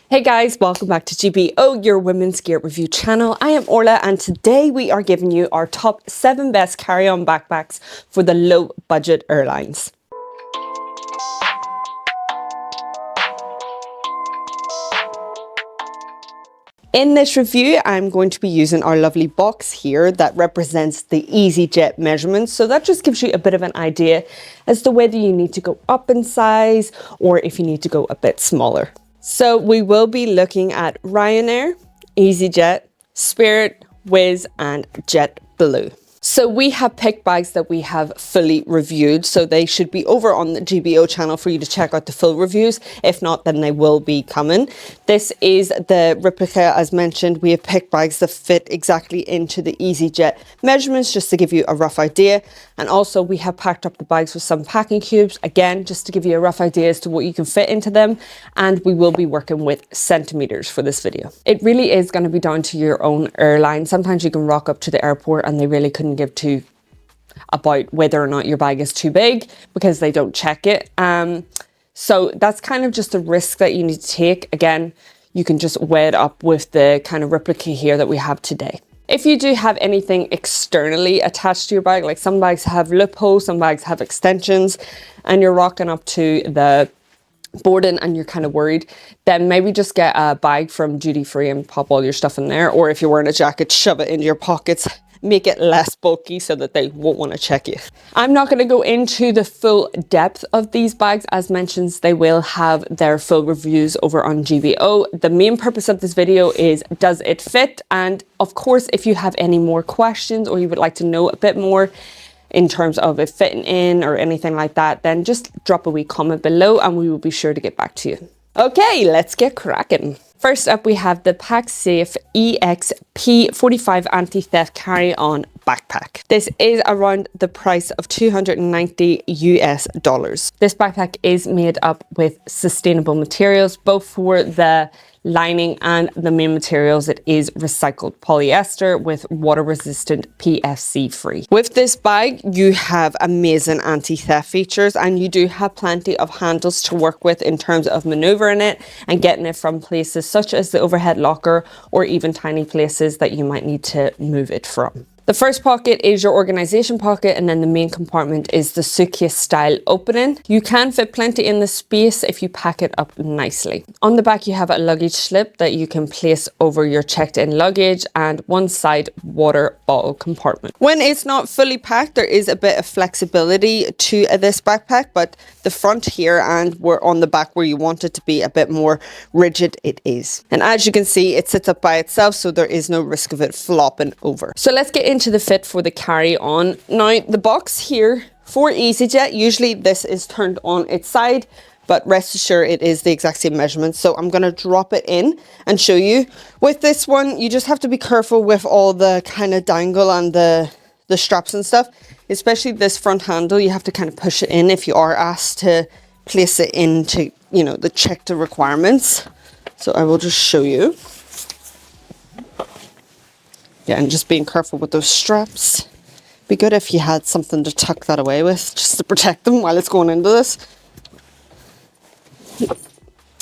Hey guys, welcome back to GBO, your women's gear review channel. I am Orla and today we are giving you our top 7 best carry-on backpacks for the low budget airlines. In this review, I'm going to be using our lovely box here that represents the EasyJet measurements. So that just gives you a bit of an idea as to whether you need to go up in size or if you need to go a bit smaller. So we will be looking at RYANAIR, EasyJet, Spirit, Wizz and JETBLUE. So we have picked bags that we have fully reviewed, so they should be over on the GBO channel for you to check out the full reviews. If not, then they will be coming. This is the replica. As mentioned, we have picked bags that fit exactly into the EasyJet measurements, just to give you a rough idea. And also we have packed up the bags with some packing cubes, again, just to give you a rough idea as to what you can fit into them. And we will be working with centimeters for this video. It really is going to be down to your own airline. Sometimes you can rock up to the airport and they really couldn't give two about whether or not your bag is too big because they don't check it. So that's kind of just a risk that you need to take. Again, you can just weigh it up with the kind of replica here that we have today. If you do have anything externally attached to your bag, like some bags have loopholes, some bags have extensions, and you're rocking up to the boarding and you're kind of worried, then maybe just get a bag from duty free and pop all your stuff in there. Or if you're wearing a jacket, shove it into your pockets. Make it less bulky so that they won't want to check you. I'm not going to go into the full depth of these bags. As mentioned, they will have their full reviews over on GBO. The main purpose of this video is, does it fit? And of course, if you have any more questions or you would like to know a bit more in terms of it fitting in or anything like that, then just drop a wee comment below and we will be sure to get back to you. Okay, let's get cracking. First up, we have the PACSAFE EXP45 anti-theft carry-on backpack. This is around the price of $290 US. This backpack is made up with sustainable materials, both for the lining and the main materials. It is recycled polyester with water resistant, PFC free. With this bag, you have amazing anti-theft features and you do have plenty of handles to work with in terms of maneuvering it and getting it from places such as the overhead locker or even tiny places that you might need to move it from. The first pocket is your organization pocket and then the main compartment is the suitcase style opening. You can fit plenty in the space if you pack it up nicely. On the back you have a luggage slip that you can place over your checked in luggage and one side water bottle compartment. When it's not fully packed, there is a bit of flexibility to this backpack, but the front here and we're on the back where you want it to be a bit more rigid, it is. And as you can see, it sits up by itself, so there is no risk of it flopping over. So let's get into the fit for the carry-on. Now the box here for EasyJet, usually this is turned on its side, but rest assured it is the exact same measurement. So I'm going to drop it in and show you. With this one, you just have to be careful with all the kind of dangle and the straps and stuff, especially this front handle. You have to kind of push it in if you are asked to place it into, you know, the checked requirements. So I will just show you. Yeah, and just being careful with those straps. Be good if you had something to tuck that away with, just to protect them while it's going into this.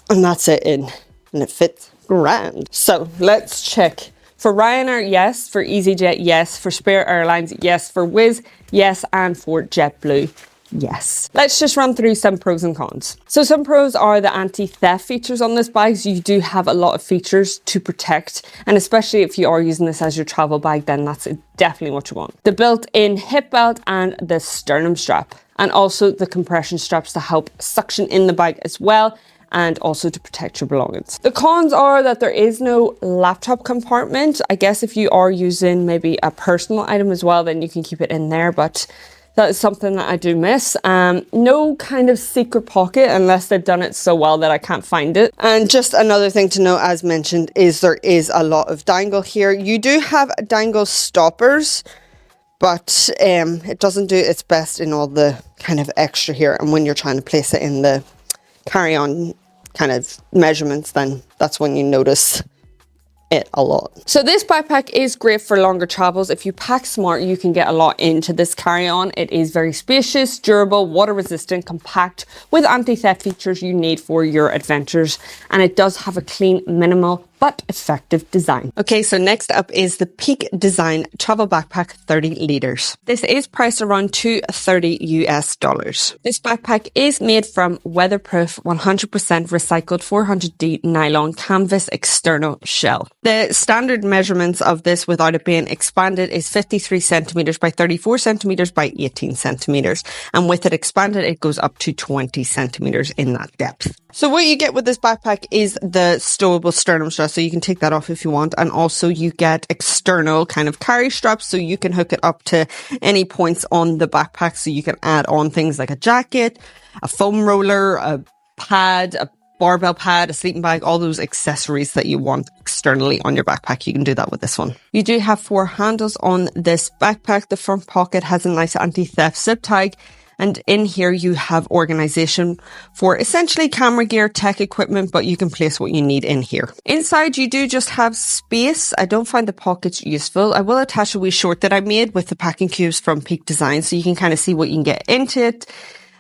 And that's it in, and it fits grand. So let's check. For RYANAIR, yes. For EasyJet, yes. For Spirit Airlines, yes. For Wizz, yes. And for JETBLUE, yes. Let's just run through some pros and cons. So some pros are the anti-theft features on this bag. So you do have a lot of features to protect, and especially if you are using this as your travel bag, then that's definitely what you want. The built-in hip belt and the sternum strap, and also the compression straps to help suction in the bag as well, and also to protect your belongings. The cons are that there is no laptop compartment. I guess if you are using maybe a personal item as well, then you can keep it in there, but that is something that I do miss. No kind of secret pocket unless they've done it so well that I can't find it. And just another thing to know, as mentioned, is there is a lot of dangle here. You do have dangle stoppers, but it doesn't do its best in all the kind of extra here. And when you're trying to place it in the carry-on kind of measurements, then that's when you notice it a lot. So this backpack is great for longer travels. If you pack smart, you can get a lot into this carry-on. It is very spacious, durable, water-resistant, compact, with anti-theft features you need for your adventures. And it does have a clean, minimal, but effective design. Okay, so next up is the Peak Design Travel Backpack 30 liters. This is priced around $230 US. This backpack is made from weatherproof 100% recycled 400D nylon canvas external shell. The standard measurements of this without it being expanded is 53 centimeters by 34 centimeters by 18 centimeters. And with it expanded, it goes up to 20 centimeters in that depth. So what you get with this backpack is the stowable sternum strap, so you can take that off if you want. And also you get external kind of carry straps, so you can hook it up to any points on the backpack. So you can add on things like a jacket, a foam roller, a pad, a barbell pad, a sleeping bag, all those accessories that you want externally on your backpack. You can do that with this one. You do have 4 handles on this backpack. The front pocket has a nice anti-theft zip tag. And in here you have organization for essentially camera gear, tech equipment, but you can place what you need in here. Inside you do just have space. I don't find the pockets useful. I will attach a wee short that I made with the packing cubes from Peak Design, so you can kind of see what you can get into it.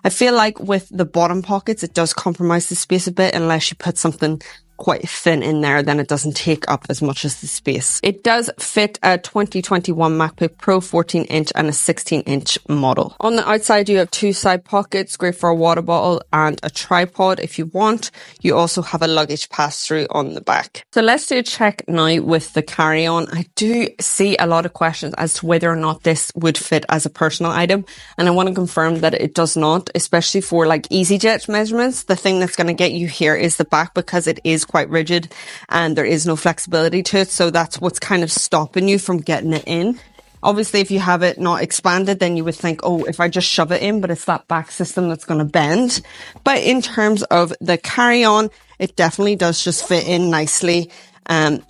I feel like with the bottom pockets, it does compromise the space a bit unless you put something quite thin in there, then it doesn't take up as much as the space. It does fit a 2021 MacBook Pro 14-inch and a 16-inch model. On the outside, you have 2 side pockets, great for a water bottle and a tripod if you want. You also have a luggage pass-through on the back. So let's do a check now with the carry-on. I do see a lot of questions as to whether or not this would fit as a personal item, and I want to confirm that it does not, especially for like EasyJet measurements. The thing that's going to get you here is the back, because it is quite rigid and there is no flexibility to it, so that's what's kind of stopping you from getting it in. Obviously, if you have it not expanded, then you would think, oh, if I just shove it in, but it's that back system that's going to bend. But in terms of the carry-on, it definitely does just fit in nicely,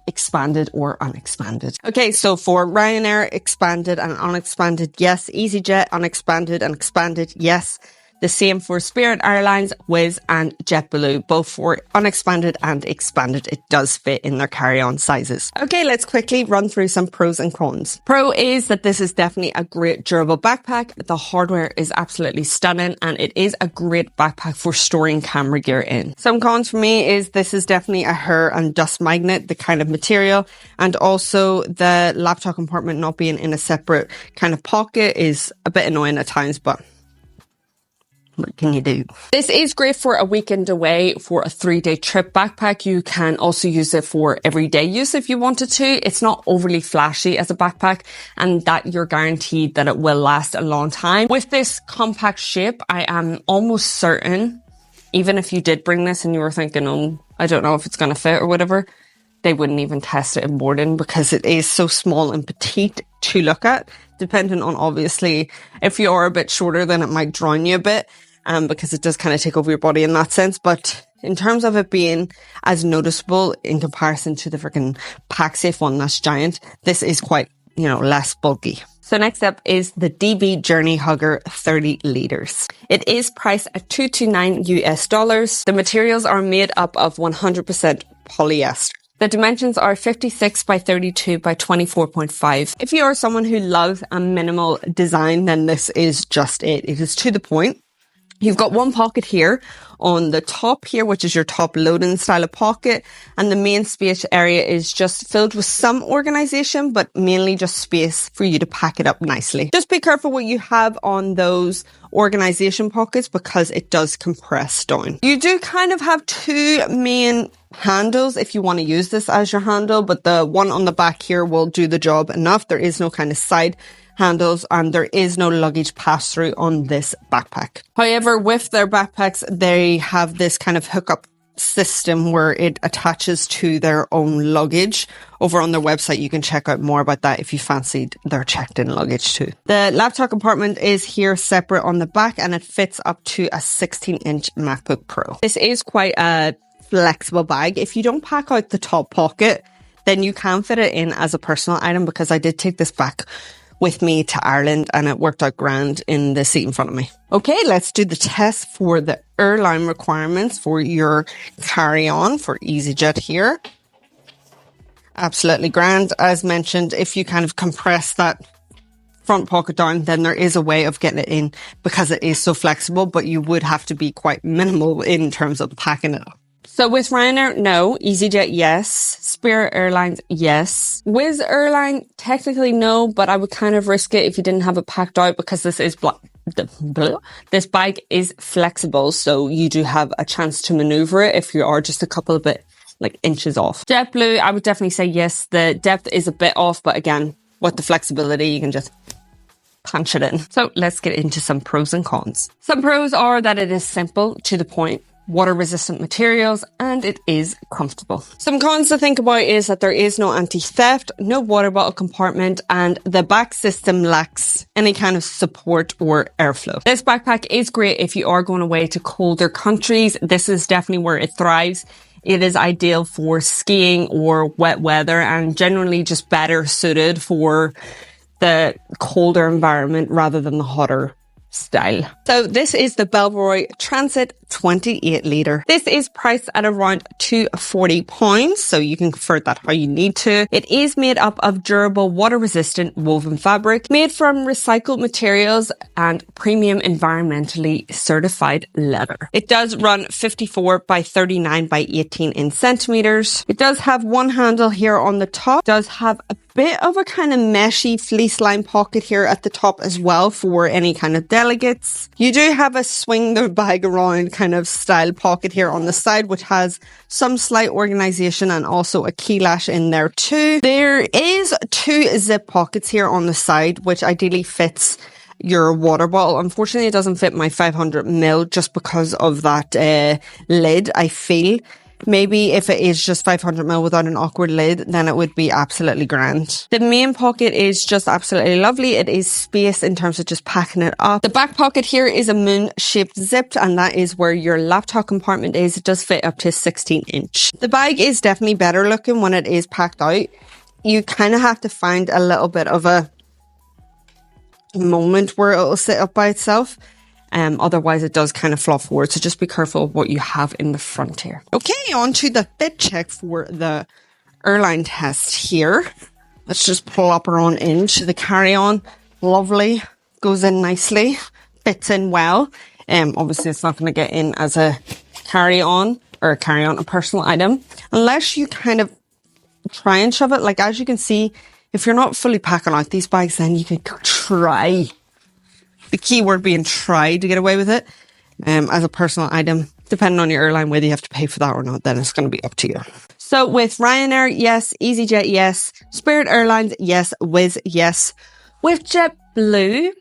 expanded or unexpanded. Okay, so for Ryanair, expanded and unexpanded, yes. EasyJet, unexpanded and expanded, yes. The same for Spirit Airlines, Wizz and JetBlue, both for unexpanded and expanded. It does fit in their carry-on sizes. Okay, let's quickly run through some pros and cons. Pro is that this is definitely a great durable backpack. The hardware is absolutely stunning and it is a great backpack for storing camera gear in. Some cons for me is this is definitely a hair and dust magnet, the kind of material, and also the laptop compartment not being in a separate kind of pocket is a bit annoying at times, but what can you do? This is great for a weekend away, for a 3-day trip backpack. You can also use it for everyday use if you wanted to. It's not overly flashy as a backpack, and that you're guaranteed that it will last a long time. With this compact shape, I am almost certain, even if you did bring this and you were thinking, oh, I don't know if it's going to fit or whatever, they wouldn't even test it in boarding because it is so small and petite to look at. Depending on, obviously, if you are a bit shorter, then it might drown you a bit. Because it does kind of take over your body in that sense. But in terms of it being as noticeable in comparison to the freaking PACSAFE one that's giant, this is quite, less bulky. So next up is the DB Journey Hugger 30 liters. It is priced at $229 US. The materials are made up of 100% polyester. The dimensions are 56 by 32 by 24.5. If you are someone who loves a minimal design, then this is just it. It is to the point. You've got one pocket here on the top here, which is your top loading style of pocket. And the main space area is just filled with some organization, but mainly just space for you to pack it up nicely. Just be careful what you have on those organization pockets because it does compress down. You do kind of have 2 main handles if you want to use this as your handle, but the one on the back here will do the job enough. There is no kind of side handles and there is no luggage pass-through on this backpack. However, with their backpacks, they have this kind of hookup system where it attaches to their own luggage. Over on their website, you can check out more about that if you fancied their checked-in luggage too. The laptop compartment is here separate on the back and it fits up to a 16-inch MacBook Pro. This is quite a flexible bag. If you don't pack out the top pocket, then you can fit it in as a personal item because I did take this back with me to Ireland and it worked out grand in the seat in front of me. Okay, let's do the test for the airline requirements for your carry-on for EasyJet here. Absolutely grand. As mentioned, if you kind of compress that front pocket down, then there is a way of getting it in because it is so flexible, but you would have to be quite minimal in terms of packing it up. So with Ryanair, no. EasyJet, yes. Spirit Airlines, yes. Wizz Airline, technically no, but I would kind of risk it if you didn't have it packed out because this is this bag is flexible, so you do have a chance to maneuver it if you are just a couple of bit like inches off. JetBlue, I would definitely say yes. The depth is a bit off, but again, with the flexibility, you can just punch it in. So let's get into some pros and cons. Some pros are that it is simple, to the point, water resistant materials, and it is comfortable. Some cons to think about is that there is no anti-theft, no water bottle compartment, and the back system lacks any kind of support or airflow. This backpack is great if you are going away to colder countries. This is definitely where it thrives. It is ideal for skiing or wet weather and generally just better suited for the colder environment rather than the hotter style. So this is the BELLROY Transit 28 litre. This is priced at around £240, so you can convert that how you need to. It is made up of durable, water resistant woven fabric made from recycled materials and premium environmentally certified leather. It does run 54 by 39 by 18 in centimeters. It does have one handle here on the top. It does have a bit of a kind of meshy fleece line pocket here at the top as well for any kind of delegates. You do have a swing the bag around kind of style pocket here on the side, which has some slight organization and also a key lash in there too. There is 2 zip pockets here on the side, which ideally fits your water bottle. Unfortunately, it doesn't fit my 500ml just because of that lid, I feel. Maybe if it is just 500ml without an awkward lid, then it would be absolutely grand. The main pocket is just absolutely lovely. It is space in terms of just packing it up. The back pocket here is a moon-shaped zip, and that is where your laptop compartment is. It does fit up to 16-inch. The bag is definitely better looking when it is packed out. You kind of have to find a little bit of a moment where it'll sit up by itself. Otherwise it does kind of flop forward, so just be careful of what you have in the front here. Okay, on to the fit check for the Airline test here. Let's just plop her on into the carry-on. Lovely, goes in nicely, fits in well. Obviously it's not going to get in as a carry-on or a personal item, unless you kind of try and shove it. Like, as you can see, if you're not fully packing out these bags, then you could try. The key word being try to get away with it as a personal item. Depending on your airline, whether you have to pay for that or not, then it's going to be up to you. So with Ryanair, yes. EasyJet, yes. Spirit Airlines, yes. Wizz, yes. With JetBlue,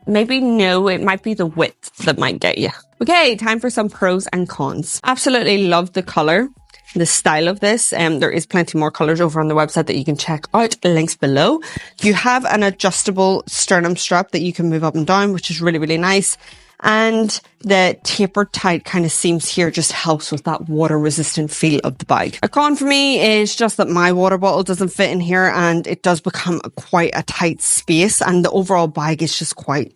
maybe no. It might be the width that might get you. Okay, time for some pros and cons. Absolutely love the colour. The style of this. There is plenty more colours over on the website that you can check out. Links below. You have an adjustable sternum strap that you can move up and down, which is really, really nice. And the tapered tight kind of seams here just helps with that water resistant feel of the bag. A con for me is just that my water bottle doesn't fit in here and it does become quite a tight space, and the overall bag is just quite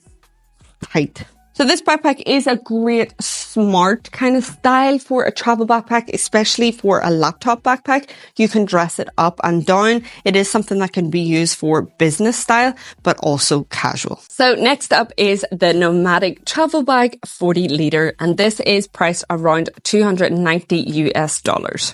tight. So this backpack is a great, smart kind of style for a travel backpack, especially for a laptop backpack. You can dress it up and down. It is something that can be used for business style, but also casual. So next up is the NOMATIC travel bag 40 litre, and this is priced around $290 US.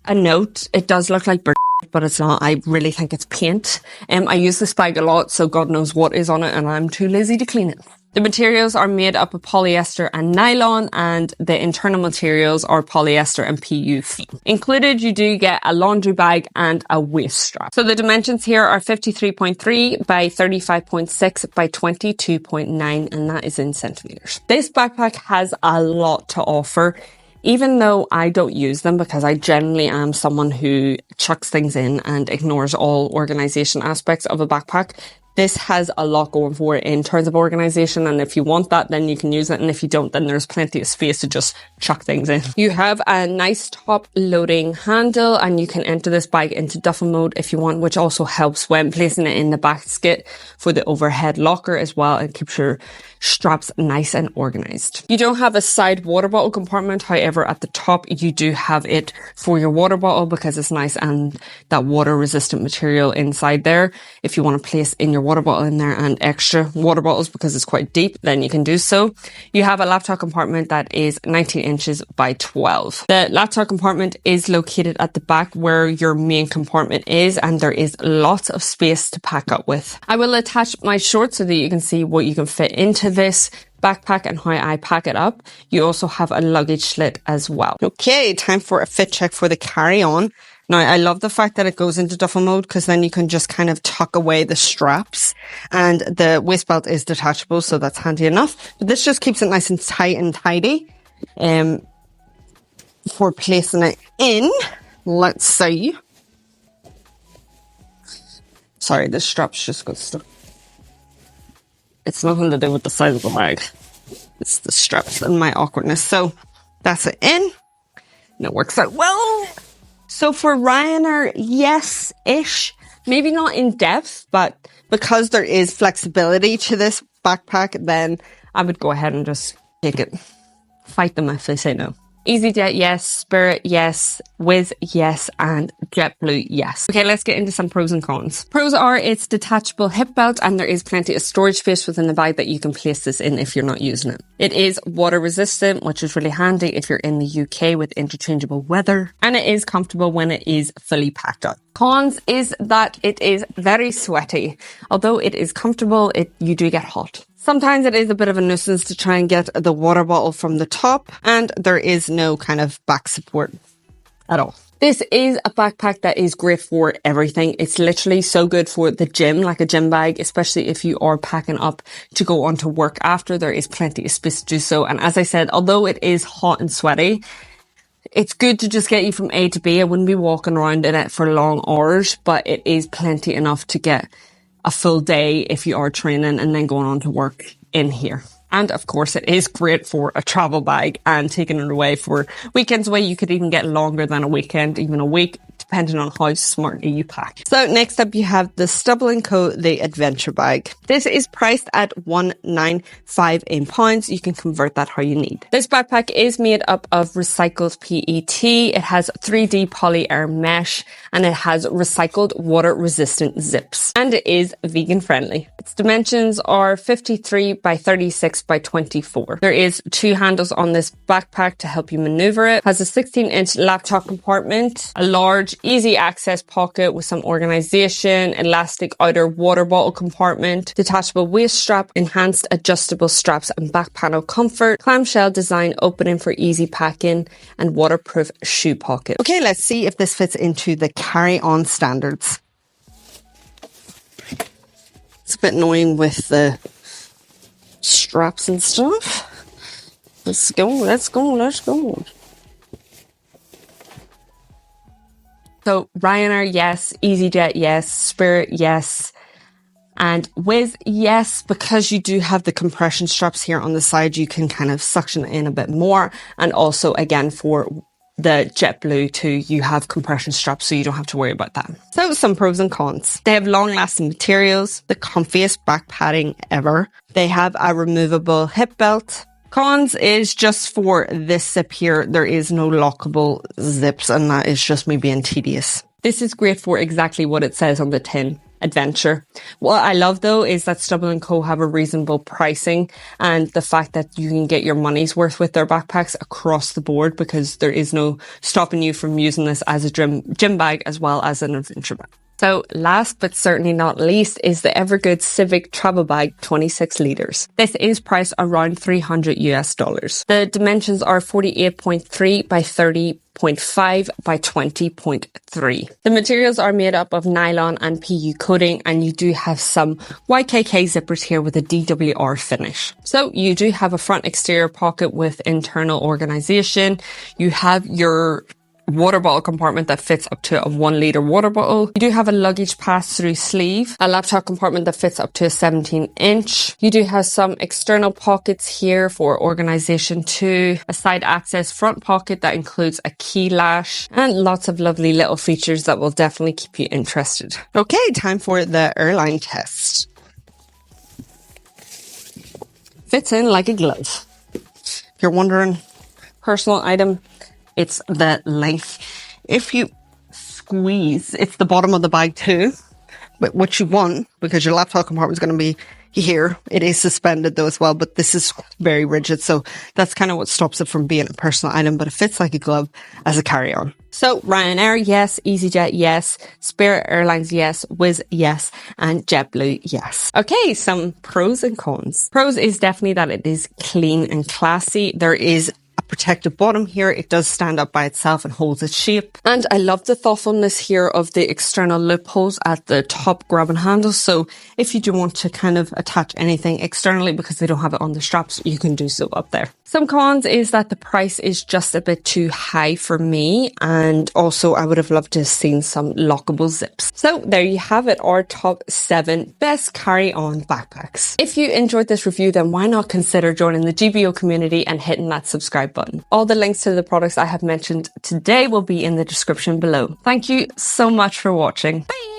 A note, it does look like but it's not. I really think it's paint. I use this bag a lot, so God knows what is on it, and I'm too lazy to clean it. The materials are made up of polyester and nylon, and the internal materials are polyester and PU foam. Included, you do get a laundry bag and a waist strap. So the dimensions here are 53.3 by 35.6 by 22.9, and that is in centimeters. This backpack has a lot to offer. Even though I don't use them because I generally am someone who chucks things in and ignores all organization aspects of a backpack, This has a lot going for it in terms of organization, and if you want that, then you can use it, and if you don't, then there's plenty of space to just chuck things in. You have a nice top loading handle, and you can enter this bag into duffel mode if you want, which also helps when placing it in the basket for the overhead locker as well, and keeps your straps nice and organized. You don't have a side water bottle compartment, however at the top you do have it for your water bottle because it's nice and that water resistant material inside there. If you want to place in your water bottle in there and extra water bottles because it's quite deep, then you can do so. You have a laptop compartment that is 19 inches by 12. The laptop compartment is located at the back where your main compartment is, and there is lots of space to pack up with. I will attach my shorts so that you can see what you can fit into this backpack and how I pack it up. You also have a luggage slit as well. Okay, time for a fit check for the carry-on. Now, I love the fact that it goes into duffel mode because then you can just kind of tuck away the straps, and the waist belt is detachable, so that's handy enough. But this just keeps it nice and tight and tidy for placing it in. Let's see. Sorry, the straps just got stuck. It's nothing to do with the size of the bag. It's the straps and my awkwardness. So that's it in. And it works out well. So for Ryanair, yes-ish. Maybe not in depth, but because there is flexibility to this backpack, then I would go ahead and just take it. Fight them if they say no. EasyJet, yes. Spirit, yes. Wizz, yes. And JetBlue, yes. Okay, let's get into some pros and cons. Pros are it's detachable hip belt, and there is plenty of storage space within the bag that you can place this in if you're not using it. It is water resistant, which is really handy if you're in the UK with interchangeable weather. And it is comfortable when it is fully packed up. Cons is that it is very sweaty. Although it is comfortable, you do get hot. Sometimes it is a bit of a nuisance to try and get the water bottle from the top, and there is no kind of back support at all. This is a backpack that is great for everything. It's literally so good for the gym, like a gym bag, especially if you are packing up to go on to work after. There is plenty of space to do so. And as I said, although it is hot and sweaty, it's good to just get you from A to B. I wouldn't be walking around in it for long hours, but it is plenty enough to get a full day if you are training and then going on to work in here. And of course, it is great for a travel bag and taking it away for weekends away. You could even get longer than a weekend, even a week, depending on how smartly you pack. So next up, you have the STUBBLE & Co. The Adventure Bag. This is priced at £195 in pounds. You can convert that how you need. This backpack is made up of recycled PET. It has 3D poly-air mesh, and it has recycled water-resistant zips. And it is vegan-friendly. Its dimensions are 53 by 36 by 24. There is 2 handles on this backpack to help you maneuver it. It has a 16-inch laptop compartment, a large easy access pocket with some organization, elastic outer water bottle compartment, detachable waist strap, enhanced adjustable straps and back panel comfort, clamshell design opening for easy packing, and waterproof shoe pocket. Okay, let's see if this fits into the carry-on standards. It's a bit annoying with the straps and stuff. Let's go. So Ryanair, yes. EasyJet, yes. Spirit, yes. And Wizz, yes, because you do have the compression straps here on the side, you can kind of suction it in a bit more. And also, again, for the JetBlue too, you have compression straps, so you don't have to worry about that. So some pros and cons. They have long-lasting materials, the comfiest back padding ever. They have a removable hip belt. Cons is just for this zip here, there is no lockable zips, and that is just me being tedious. This is great for exactly what it says on the tin. Adventure. What I love though is that STUBBLE & Co have a reasonable pricing, and the fact that you can get your money's worth with their backpacks across the board, because there is no stopping you from using this as a gym bag as well as an adventure bag. So last but certainly not least is the EVEGOODS CIVIC travel bag 26 litres. This is priced around $300 US. The dimensions are 48.3 by 30.5 by 20.3. The materials are made up of nylon and PU coating, and you do have some YKK zippers here with a DWR finish. So you do have a front exterior pocket with internal organization. You have your water bottle compartment that fits up to a 1 litre water bottle. You do have a luggage pass-through sleeve, a laptop compartment that fits up to a 17-inch. You do have some external pockets here for organisation too, a side access front pocket that includes a key lash, and lots of lovely little features that will definitely keep you interested. Okay, time for the Airline test. Fits in like a glove. If you're wondering, personal item, it's the length. If you squeeze, it's the bottom of the bag too. But what you want, because your laptop compartment is going to be here, it is suspended though as well, but this is very rigid. So that's kind of what stops it from being a personal item, but it fits like a glove as a carry-on. So Ryanair, yes. EasyJet, yes. Spirit Airlines, yes. Wizz, yes. And JetBlue, yes. Okay, some pros and cons. Pros is definitely that it is clean and classy. There is a protective bottom here. It does stand up by itself and holds its shape. And I love the thoughtfulness here of the external loopholes at the top grab and handle. So if you do want to kind of attach anything externally because they don't have it on the straps, you can do so up there. Some cons is that the price is just a bit too high for me. And also I would have loved to have seen some lockable zips. So there you have it, our top 7 best carry-on backpacks. If you enjoyed this review, then why not consider joining the GBO community and hitting that subscribe button. All the links to the products I have mentioned today will be in the description below. Thank you so much for watching. Bye!